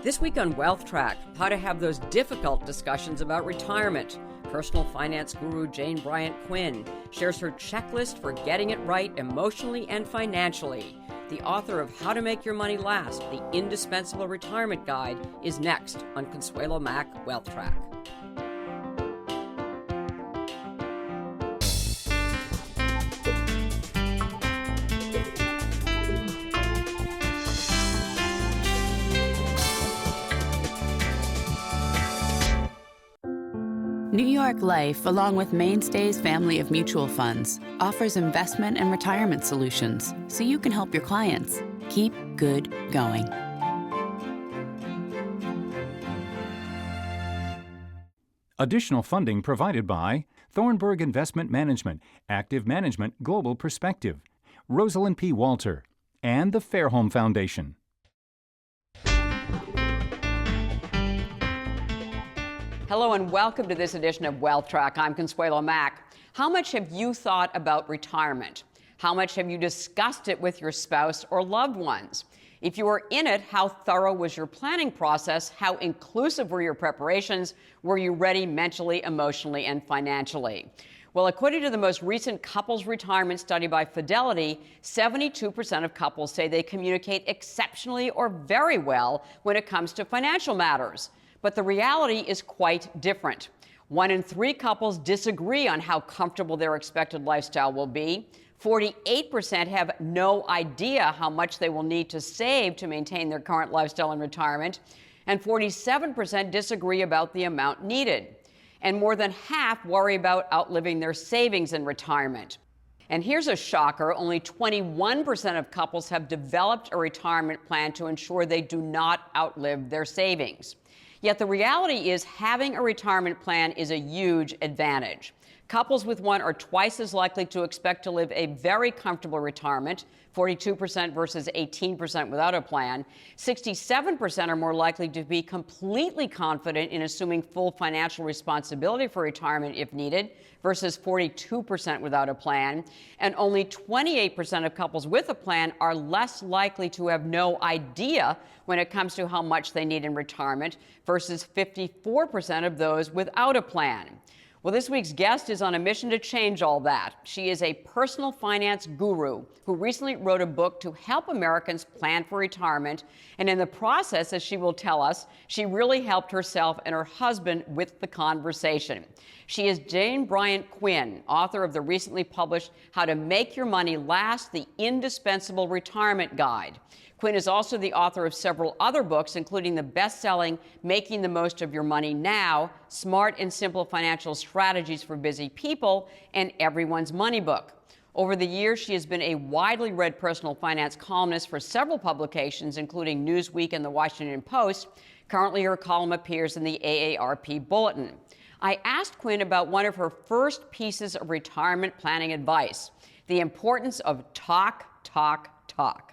This week on Wealth Track, how to have those difficult discussions about retirement. Personal finance guru Jane Bryant Quinn shares her checklist for getting it right emotionally and financially. The author of How to Make Your Money Last, the indispensable retirement guide, is next on Consuelo Mack Wealth Track. New York Life, along with Mainstay's family of mutual funds, offers investment and retirement solutions so you can help your clients keep good going. Additional funding provided by Thornburg Investment Management, Active Management Global Perspective, Rosalind P. Walter, and the Fairholme Foundation. Hello and welcome to this edition of Wealth Track. I'm Consuelo Mack. How much have you thought about retirement? How much have you discussed it with your spouse or loved ones? If you were in it, how thorough was your planning process? How inclusive were your preparations? Were you ready mentally, emotionally, and financially? Well, according to the most recent couples retirement study by Fidelity, 72% of couples say they communicate exceptionally or very well when it comes to financial matters. But the reality is quite different. 1 in 3 couples disagree on how comfortable their expected lifestyle will be. 48% have no idea how much they will need to save to maintain their current lifestyle in retirement. And 47% disagree about the amount needed. And more than half worry about outliving their savings in retirement. And here's a shocker, only 21% of couples have developed a retirement plan to ensure they do not outlive their savings. Yet the reality is having a retirement plan is a huge advantage. Couples with one are twice as likely to expect to live a very comfortable retirement, 42% versus 18% without a plan. 67% are more likely to be completely confident in assuming full financial responsibility for retirement if needed, versus 42% without a plan. And only 28% of couples with a plan are less likely to have no idea when it comes to how much they need in retirement, versus 54% of those without a plan. Well, this week's guest is on a mission to change all that. She is a personal finance guru who recently wrote a book to help Americans plan for retirement. And in the process, as she will tell us, she really helped herself and her husband with the conversation. She is Jane Bryant Quinn, author of the recently published How to Make Your Money Last, the indispensable retirement guide. Quinn is also the author of several other books, including the best-selling Making the Most of Your Money Now, Smart and Simple Financial Strategies for Busy People, and Everyone's Money Book. Over the years, she has been a widely read personal finance columnist for several publications, including Newsweek and the Washington Post. Currently, her column appears in the AARP Bulletin. I asked Quinn about one of her first pieces of retirement planning advice, the importance of talk, talk, talk.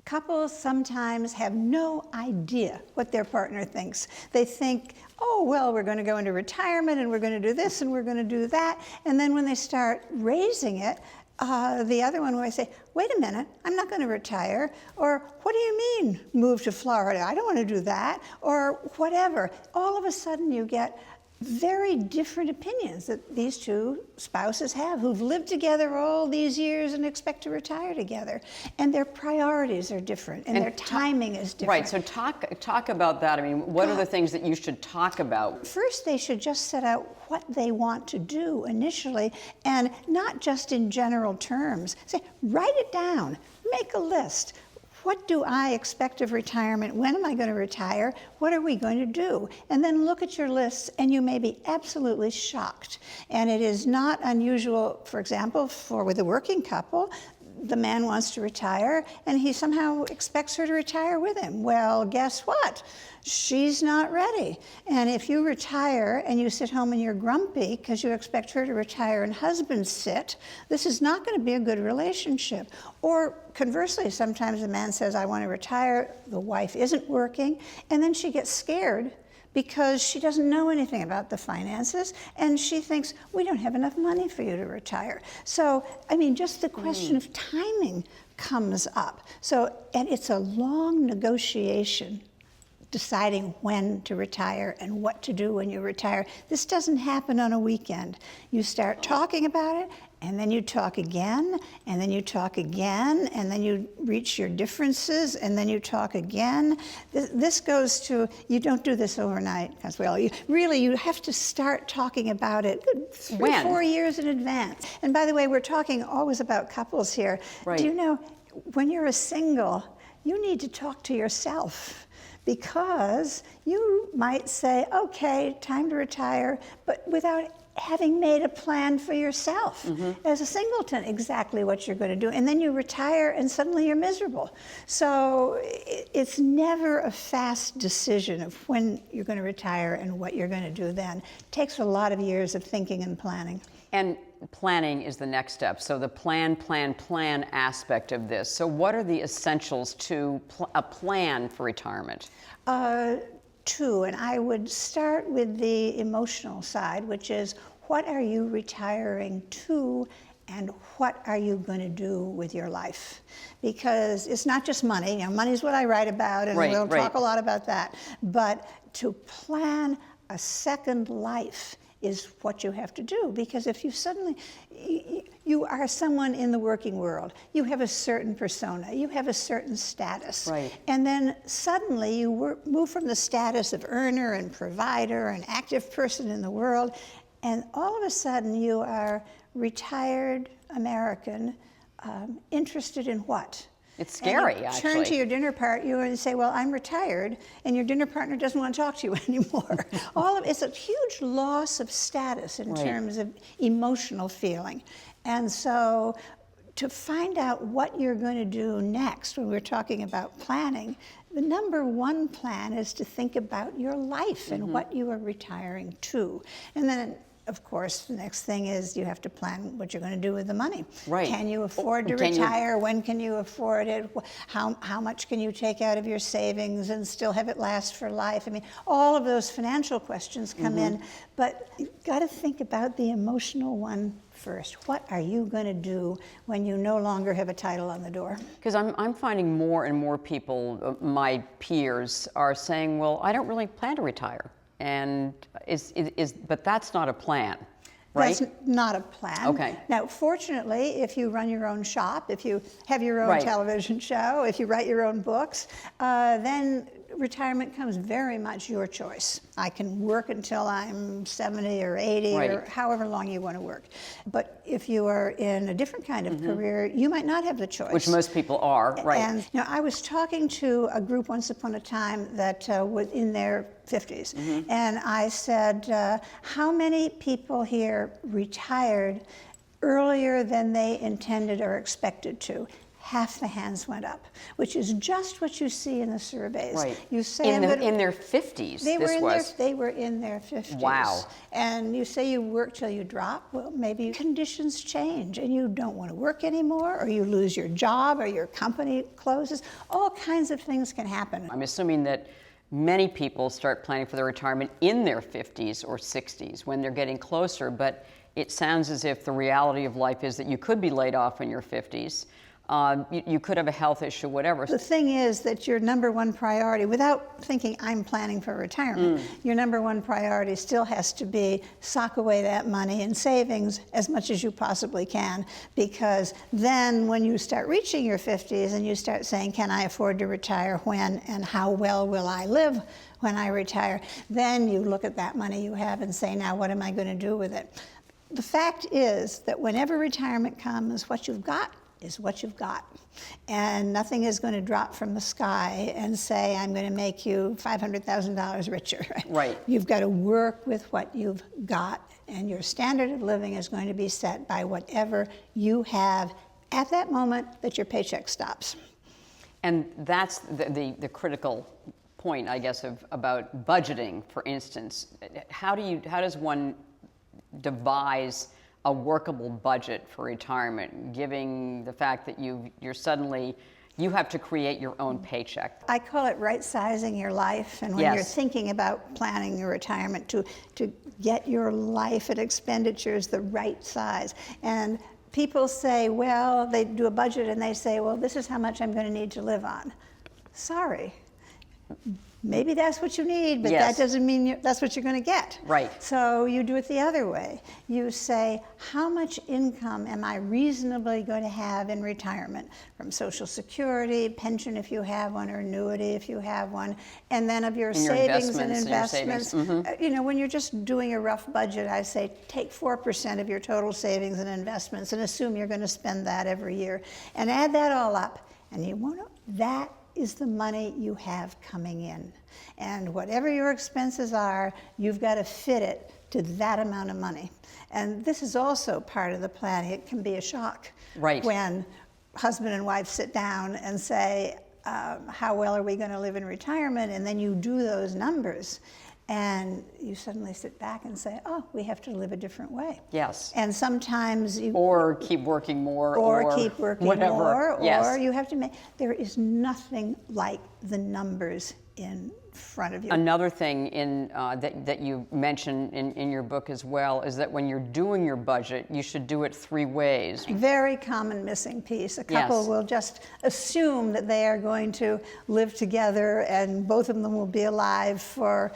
Couples sometimes have no idea what their partner thinks. They think, oh, well, we're going to go into retirement and we're going to do this and we're going to do that. And then when they start raising it, the other one might say, wait a minute, I'm not going to retire. Or what do you mean move to Florida? I don't want to do that. Or whatever. All of a sudden you get very different opinions that these two spouses have who've lived together all these years and expect to retire together. And their priorities are different and their timing is different. Right, so talk about that. I mean, what are the things that you should talk about? First, they should just set out what they want to do initially, and not just in general terms. Say, write it down, make a list. What do I expect of retirement? When am I going to retire? What are we going to do? And then look at your lists, and you may be absolutely shocked. And it is not unusual, for example, with a working couple, the man wants to retire, and he somehow expects her to retire with him. Well, guess what? She's not ready. And if you retire and you sit home and you're grumpy because you expect her to retire and husband sit, this is not going to be a good relationship. Or conversely, sometimes a man says, I want to retire, the wife isn't working, and then she gets scared because she doesn't know anything about the finances, and she thinks, we don't have enough money for you to retire. So, I mean, just the question of timing comes up. So, and it's a long negotiation. deciding when to retire and what to do when you retire. This doesn't happen on a weekend. You start talking about it, and then you talk again, and then you talk again, and then you reach your differences, and then you talk again. This goes to, you don't do this overnight, Consuelo. You have to start talking about it 3, 4 years in advance. And by the way, we're talking always about couples here. Right. Do you know, when you're a single, you need to talk to yourself, because you might say, okay, time to retire, but without having made a plan for yourself. As a singleton, exactly what you're going to do. And then you retire and suddenly you're miserable. So it's never a fast decision of when you're going to retire and what you're going to do then. It takes a lot of years of thinking and planning. And planning is the next step. So the plan aspect of this. So what are the essentials to a plan for retirement? Two, and I would start with the emotional side, which is, what are you retiring to, and what are you going to do with your life? Because it's not just money. You know, money is what I write about, and we'll talk a lot about that. But to plan a second life is what you have to do, because if you suddenly, you are someone in the working world, you have a certain persona, you have a certain status, and then suddenly you move from the status of earner and provider and active person in the world, and all of a sudden you are retired American, interested in what? It's scary, and you actually. Turn to your dinner partner and say, well, I'm retired, and your dinner partner doesn't want to talk to you anymore. It's a huge loss of status in terms of emotional feeling. And so to find out what you're going to do next, when we're talking about planning, the number one plan is to think about your life and what you are retiring to. And then, of course, the next thing is you have to plan what you're going to do with the money. Can you afford to retire? When can you afford it? How much can you take out of your savings and still have it last for life? I mean, all of those financial questions come in, but you've got to think about the emotional one first. What are you going to do when you no longer have a title on the door? Because I'm finding more and more people, my peers, are saying, well, I don't really plan to retire. And but that's not a plan, right? That's not a plan. Okay. Now, fortunately, if you run your own shop, if you have your own television show, if you write your own books, then retirement comes very much your choice. I can work until I'm 70 or 80 or however long you want to work. But if you are in a different kind of career, you might not have the choice. Which most people are, right. And I was talking to a group once upon a time that was in their 50s. And I said, how many people here retired earlier than they intended or expected to? Half the hands went up, which is just what you see in the surveys. You say in their 50s. They were in their 50s. Wow. And you say you work till you drop. Well, maybe conditions change and you don't want to work anymore, or you lose your job, or your company closes. All kinds of things can happen. I'm assuming that many people start planning for their retirement in their 50s or 60s when they're getting closer, but it sounds as if the reality of life is that you could be laid off in your 50s. You could have a health issue, whatever. The thing is that your number one priority, without thinking I'm planning for retirement, your number one priority still has to be sock away that money in savings as much as you possibly can, because then when you start reaching your 50s and you start saying, can I afford to retire when, and how well will I live when I retire, then you look at that money you have and say, now what am I going to do with it? The fact is that whenever retirement comes, what you've got is what you've got. And nothing is going to drop from the sky and say, I'm going to make you $500,000 richer. Right. You've got to work with what you've got, and your standard of living is going to be set by whatever you have at that moment that your paycheck stops. And that's the critical point, I guess, about budgeting, for instance. How does one devise a workable budget for retirement, given the fact that you have to create your own paycheck? I call it right-sizing your life, and when you're thinking about planning your retirement, to get your life and expenditures the right size. And people say, well, they do a budget and they say, well, this is how much I'm going to need to live on. Sorry. maybe that's what you need, but Yes. that doesn't mean that's what you're going to get. Right. So you do it the other way. You say, how much income am I reasonably going to have in retirement from Social Security, pension if you have one, or annuity if you have one, and then of your And your savings and investments and your investments. You know, when you're just doing a rough budget, I say take 4% of your total savings and investments and assume you're going to spend that every year, and add that all up, and you won't know that is the money you have coming in. And whatever your expenses are, you've got to fit it to that amount of money. And this is also part of the planning. It can be a shock Right. when husband and wife sit down and say, how well are we going to live in retirement? And then you do those numbers, and you suddenly sit back and say, oh, we have to live a different way. Yes. And sometimes you... Or keep working more, or keep working whatever. more, Yes. or you have to make, there is nothing like the numbers in front of you. Another thing that you mention in your book as well is that when you're doing your budget, you should do it 3 ways. Very common missing piece. A couple Yes. will just assume that they are going to live together and both of them will be alive for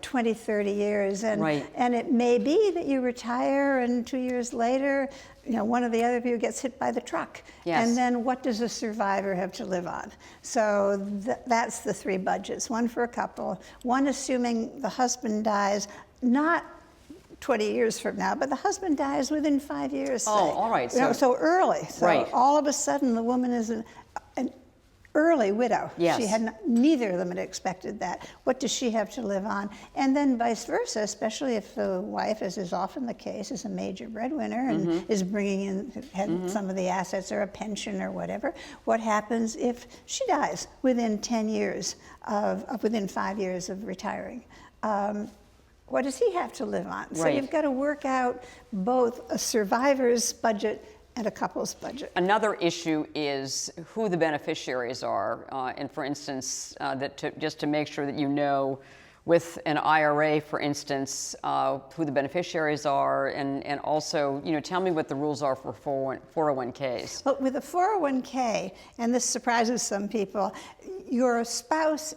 20, 30 years. And, Right. and it may be that you retire and 2 years later, one of the other of you gets hit by the truck. Yes. And then what does a survivor have to live on? So that's the 3 budgets, one for a couple, one assuming the husband dies, not 20 years from now, but the husband dies within 5 years. Oh, say. all right. So early. So Right. all of a sudden the woman is an early widow. Yes. She had neither of them had expected that. What does she have to live on? And then vice versa, especially if the wife, as is often the case, is a major breadwinner and is bringing in some of the assets or a pension or whatever. What happens if she dies within 10 years within 5 years of retiring? What does he have to live on? So Right. you've got to work out both a survivor's budget and a couple's budget. Another issue is who the beneficiaries are. And for instance, just to make sure that you know with an IRA, for instance, who the beneficiaries are, and also, tell me what the rules are for 401ks. But with a 401k, and this surprises some people, your spouse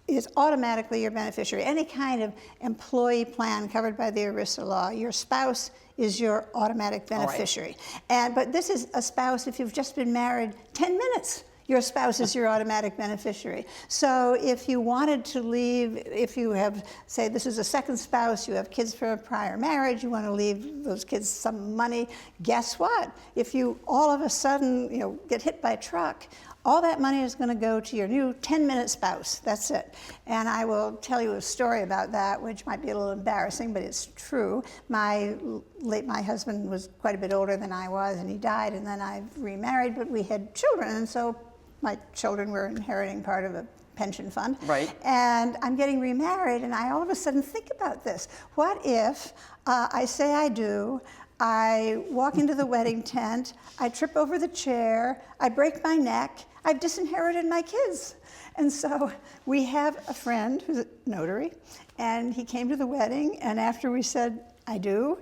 is automatically your beneficiary. Any kind of employee plan covered by the ERISA law, your spouse is your automatic beneficiary. But this is a spouse, if you've just been married 10 minutes, your spouse is your automatic beneficiary. So if you wanted to leave, if you have, say this is a second spouse, you have kids from a prior marriage, you want to leave those kids some money, guess what? If you all of a sudden get hit by a truck, all that money is going to go to your new 10-minute spouse. That's it. And I will tell you a story about that, which might be a little embarrassing, but it's true. My husband was quite a bit older than I was, and he died, and then I remarried, but we had children, and so my children were inheriting part of a pension fund. Right. And I'm getting remarried, and I all of a sudden think about this. What if I say I do, I walk into the wedding tent, I trip over the chair, I break my neck, I've disinherited my kids. And so we have a friend who's a notary, and he came to the wedding, and after we said, I do,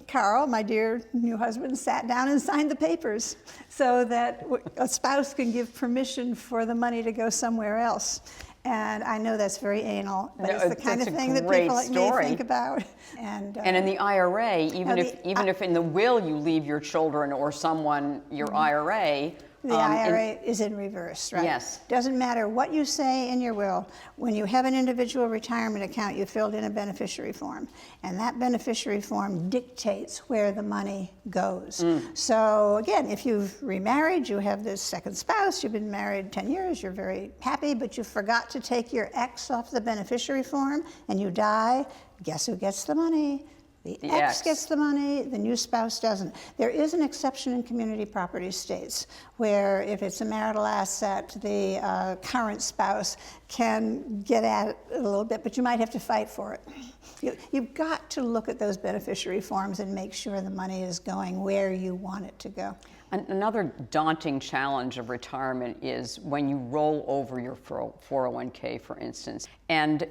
Carl, my dear new husband, sat down and signed the papers so that a spouse can give permission for the money to go somewhere else. And I know that's very anal, but it's the kind of thing that people like me think about. And in the IRA, even if in the will you leave your children or someone your IRA, the IRA is in reverse, right? Yes. Doesn't matter what you say in your will. When you have an individual retirement account, you filled in a beneficiary form. And that beneficiary form dictates where the money goes. So again, if you've remarried, you have this second spouse, you've been married 10 years, you're very happy, but you forgot to take your ex off the beneficiary form and you die, guess who gets the money? The ex gets the money, the new spouse doesn't. There is an exception in community property states where if it's a marital asset, the current spouse can get at it a little bit, but you might have to fight for it. You've got to look at those beneficiary forms and make sure the money is going where you want it to go. Another daunting challenge of retirement is when you roll over your 401k, for instance. And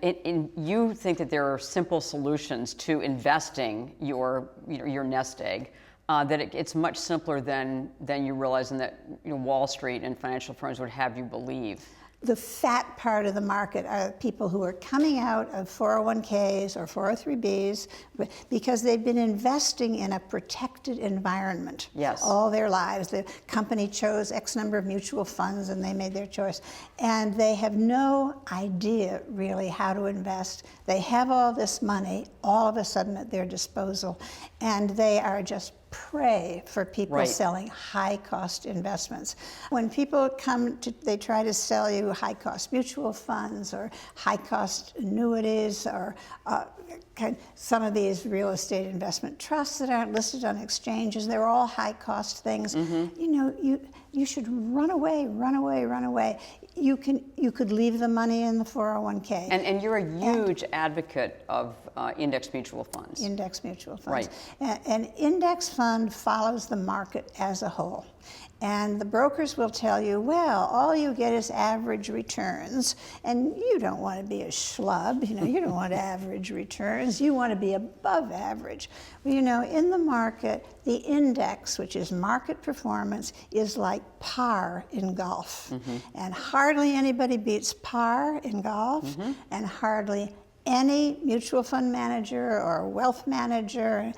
you think that there are simple solutions to investing your nest egg, that it's much simpler than you realize, and that Wall Street and financial firms would have you believe. The fat part of the market are people who are coming out of 401ks or 403bs because they've been investing in a protected environment Yes. all their lives. The company chose X number of mutual funds and they made their choice. And they have no idea really how to invest. They have all this money all of a sudden at their disposal, and they are just prey for people Right. selling high-cost investments. When people they try to sell you high-cost mutual funds or high-cost annuities or some of these real estate investment trusts that aren't listed on exchanges, they're all high-cost things. You know, you should run away, run away, run away. You could leave the money in the 401k. And you're a huge advocate of index mutual funds. Index mutual funds. Right. An index fund follows the market as a whole. And the brokers will tell you, well, all you get is average returns, and you don't want to be a schlub, you know, you don't want average returns, you want to be above average. Well, you know, in the market, the index, which is market performance, is like par in golf. And hardly anybody beats par in golf, and hardly any mutual fund manager or wealth manager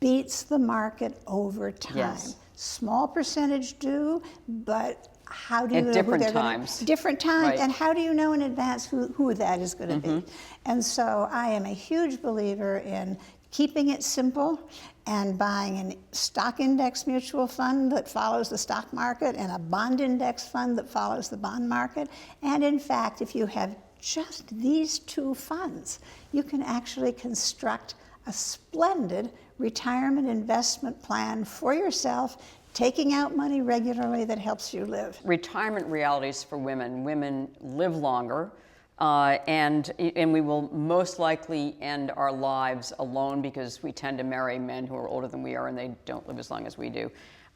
beats the market over time. Yes. Small percentage do, but how do you At know different who they're times. Different times, Right. and how do you know in advance who that is going to be? And so I am a huge believer in keeping it simple and buying a stock index mutual fund that follows the stock market and a bond index fund that follows the bond market. And in fact, if you have just these two funds, you can actually construct a splendid retirement investment plan for yourself, taking out money regularly that helps you live. Retirement realities for women. Women live longer, and we will most likely end our lives alone because we tend to marry men who are older than we are and they don't live as long as we do.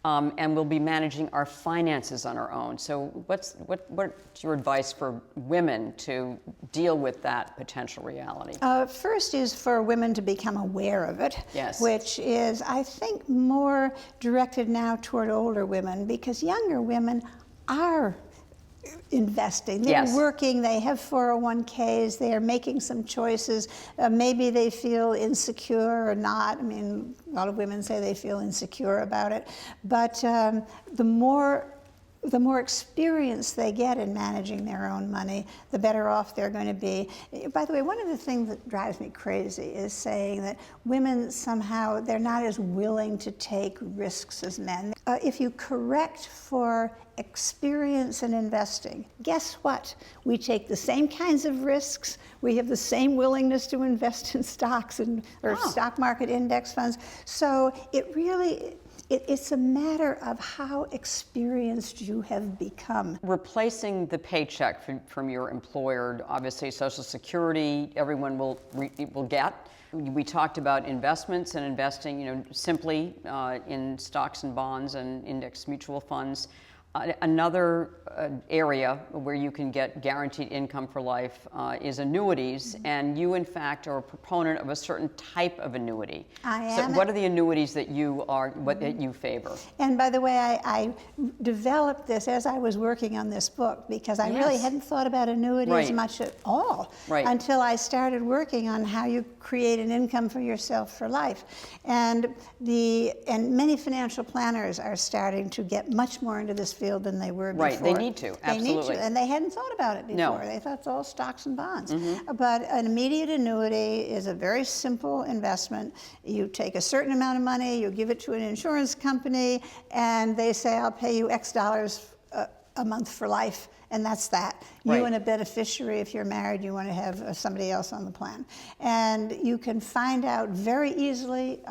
And we'll be managing our finances on our own. So what's your advice for women to deal with that potential reality? First is for women to become aware of it, Yes. which is, I think, more directed now toward older women, because younger women are investing. They're Yes. working, they have 401ks, they are making some choices. Maybe they feel insecure or not. I mean, a lot of women say they feel insecure about it. But the more experience they get in managing their own money, the better off they're going to be. By the way, one of the things that drives me crazy is saying that women somehow, they're not as willing to take risks as men. If you correct for experience in investing, guess what? We take the same kinds of risks. We have the same willingness to invest in stocks or stock market index funds. So it really, it's a matter of how experienced you have become. Replacing the paycheck from your employer, obviously Social Security, everyone will get. We talked about investments and investing, you know, simply in stocks and bonds and index mutual funds. Another area where you can get guaranteed income for life is annuities, and you, in fact, are a proponent of a certain type of annuity. I am. So, what are the annuities that that you favor? And by the way, I developed this as I was working on this book, because I really Yes. hadn't thought about annuities Right. much at all until I started working on how you create an income for yourself for life. And many financial planners are starting to get much more into this field than they were before. Right, they need to, They need absolutely. to, and they hadn't thought about it before. No. They thought it's all stocks and bonds. But an immediate annuity is a very simple investment. You take a certain amount of money, you give it to an insurance company, and they say, I'll pay you X dollars a month for life, and that's that. Right. You and a beneficiary, if you're married, you want to have somebody else on the plan. And you can find out very easily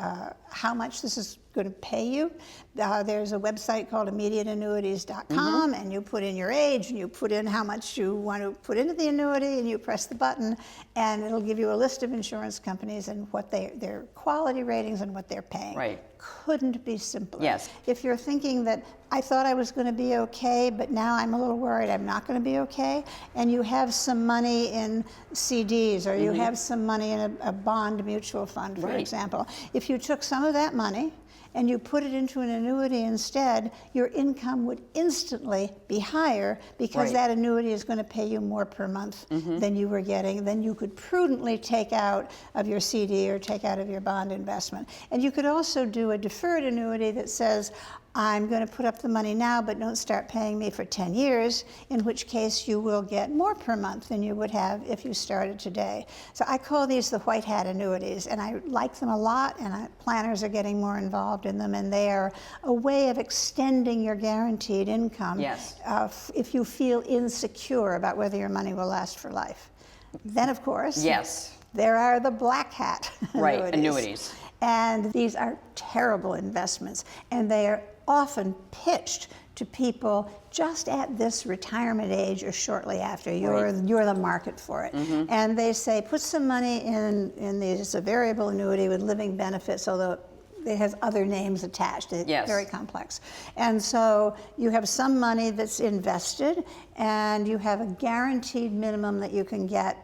how much this is going to pay you. There's a website called immediateannuities.com, and you put in your age, and you put in how much you want to put into the annuity, and you press the button, and it'll give you a list of insurance companies and what their quality ratings and what they're paying. Right. Couldn't be simpler. Yes. If you're thinking that I thought I was going to be okay, but now I'm a little worried I'm not going to be okay, and you have some money in CDs, or you have some money in a bond mutual fund, for Right. example. If you took some of that money and you put it into an annuity instead, your income would instantly be higher because Right. that annuity is going to pay you more per month than you were getting, than you could prudently take out of your CD or take out of your bond investment. And you could also do a deferred annuity that says, I'm going to put up the money now, but don't start paying me for 10 years, in which case you will get more per month than you would have if you started today. So I call these the white hat annuities, and I like them a lot, and planners are getting more involved in them, and they are a way of extending your guaranteed income Yes. If you feel insecure about whether your money will last for life. Then, of course, Yes. there are the black hat Right, annuities. And these are terrible investments, and they are often pitched to people just at this retirement age or shortly after. You're the market for it. And they say, put some money in these. It's a variable annuity with living benefits, although it has other names attached. It's Yes. very complex. And so you have some money that's invested, and you have a guaranteed minimum that you can get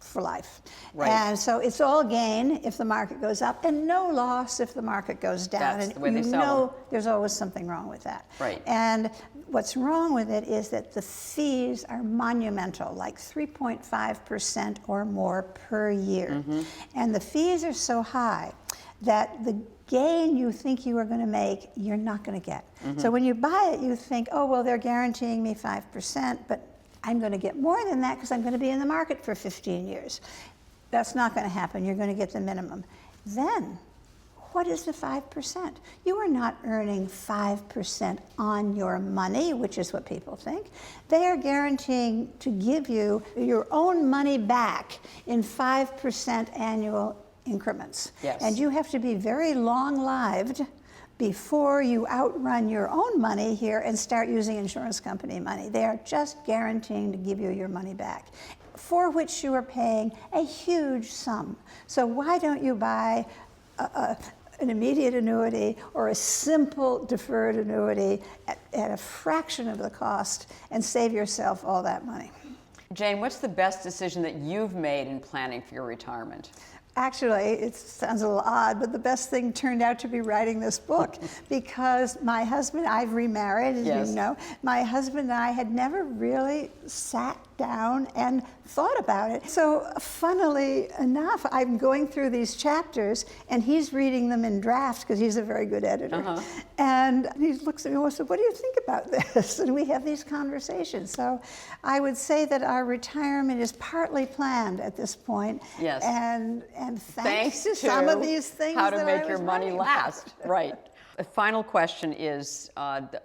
for life. Right. And so it's all gain if the market goes up, and no loss if the market goes down. That's and the way they you sell know them. there's always something wrong with that. Right. And what's wrong with it is that the fees are monumental, like 3.5% or more per year. And the fees are so high that the gain you think you are going to make, you're not going to get. So when you buy it, you think, oh, well, they're guaranteeing me 5%, but I'm going to get more than that because I'm going to be in the market for 15 years. That's not going to happen. You're going to get the minimum. Then, what is the 5%? You are not earning 5% on your money, which is what people think. They are guaranteeing to give you your own money back in 5% annual increments. Yes. And you have to be very long-lived before you outrun your own money here and start using insurance company money. They are just guaranteeing to give you your money back, for which you are paying a huge sum. So why don't you buy an immediate annuity or a simple deferred annuity at a fraction of the cost and save yourself all that money? Jane, what's the best decision that you've made in planning for your retirement? Actually, it sounds a little odd, but the best thing turned out to be writing this book because my husband, I've remarried, as Yes. you know, my husband and I had never really sat down and thought about it. So funnily enough, I'm going through these chapters and he's reading them in draft because he's a very good editor. And he looks at me and says, what do you think about this? And we have these conversations. So I would say that our retirement is partly planned at this point. Yes. And thanks to some of these things how to that make I your was money writing about. last. Right. The final question is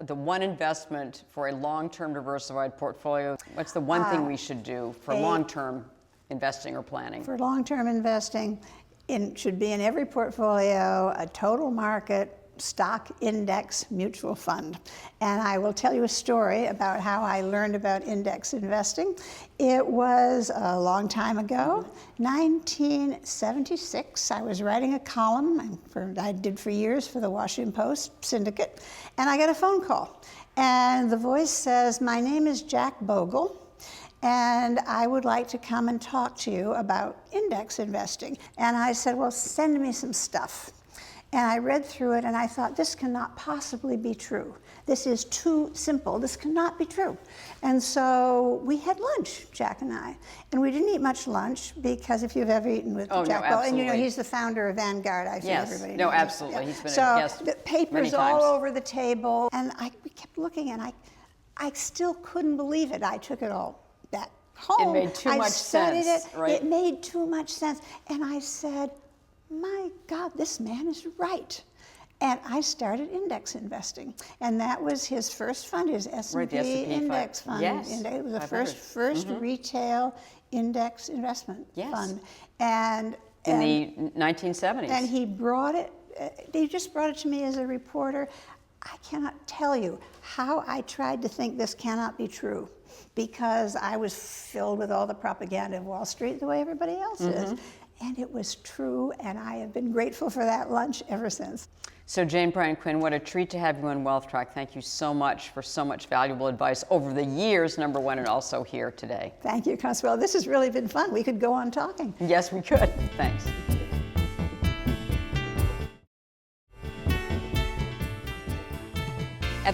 the one investment for a long-term diversified portfolio. What's the one thing we should do for long-term investing or planning? For long-term investing, should be in every portfolio a total market stock index mutual fund. And I will tell you a story about how I learned about index investing. It was a long time ago, 1976. I was writing a column I did for years for the Washington Post Syndicate, and I got a phone call. And the voice says, my name is Jack Bogle, and I would like to come and talk to you about index investing. And I said, well, send me some stuff. And I read through it and I thought, this cannot possibly be true. This is too simple. This cannot be true. And so we had lunch, Jack and I. And we didn't eat much lunch because if you've ever eaten with Jack Bogle, and you know, he's the founder of Vanguard, I think everybody knows. Absolutely. Yeah. He's been so a guest the papers many all times. over the table. And we kept looking and I still couldn't believe it. I took it all back home. It made too much studied sense, it. right? It made too much sense. And I said, my God, this man is right. And I started index investing. And that was his first fund, his S&P, the S&P index fund. Yes, It was the 500. first retail index investment fund. And In the 1970s. and he brought it, he just brought it to me as a reporter. I cannot tell you how I tried to think this cannot be true because I was filled with all the propaganda of Wall Street the way everybody else is. And it was true, and I have been grateful for that lunch ever since. So Jane Bryant Quinn, what a treat to have you on Wealth Track. Thank you so much for so much valuable advice over the years, number one, and also here today. Thank you, Consuelo. This has really been fun. We could go on talking. Yes, we could. Thanks.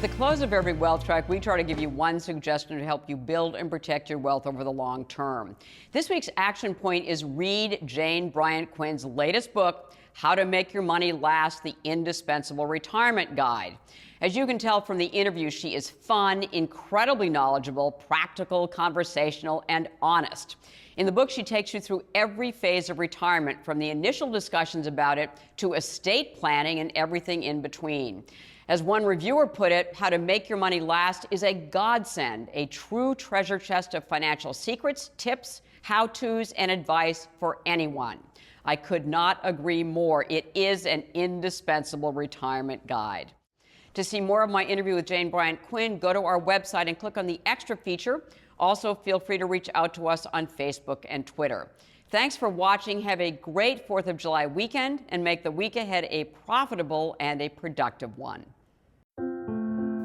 At the close of every Wealth Track, we try to give you one suggestion to help you build and protect your wealth over the long term. This week's action point is read Jane Bryant Quinn's latest book, How to Make Your Money Last, the Indispensable Retirement Guide. As you can tell from the interview, she is fun, incredibly knowledgeable, practical, conversational, and honest. In the book, she takes you through every phase of retirement, from the initial discussions about it to estate planning and everything in between. As one reviewer put it, How to Make Your Money Last is a godsend, a true treasure chest of financial secrets, tips, how-tos, and advice for anyone. I could not agree more. It is an indispensable retirement guide. To see more of my interview with Jane Bryant Quinn, go to our website and click on the extra feature. Also, feel free to reach out to us on Facebook and Twitter. Thanks for watching. Have a great 4th of July weekend and make the week ahead a profitable and a productive one.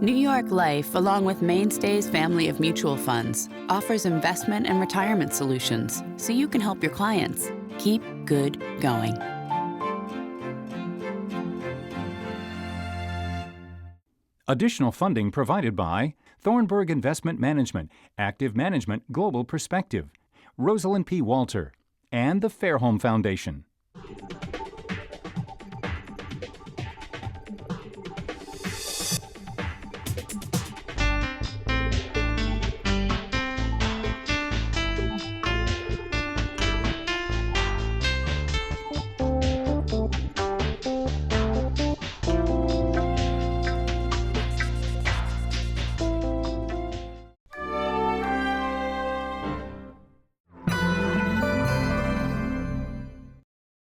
New York Life, along with Mainstay's family of mutual funds, offers investment and retirement solutions so you can help your clients keep good going. Additional funding provided by Thornburg Investment Management, Active Management Global Perspective, Rosalind P. Walter, and the Fairholme Foundation.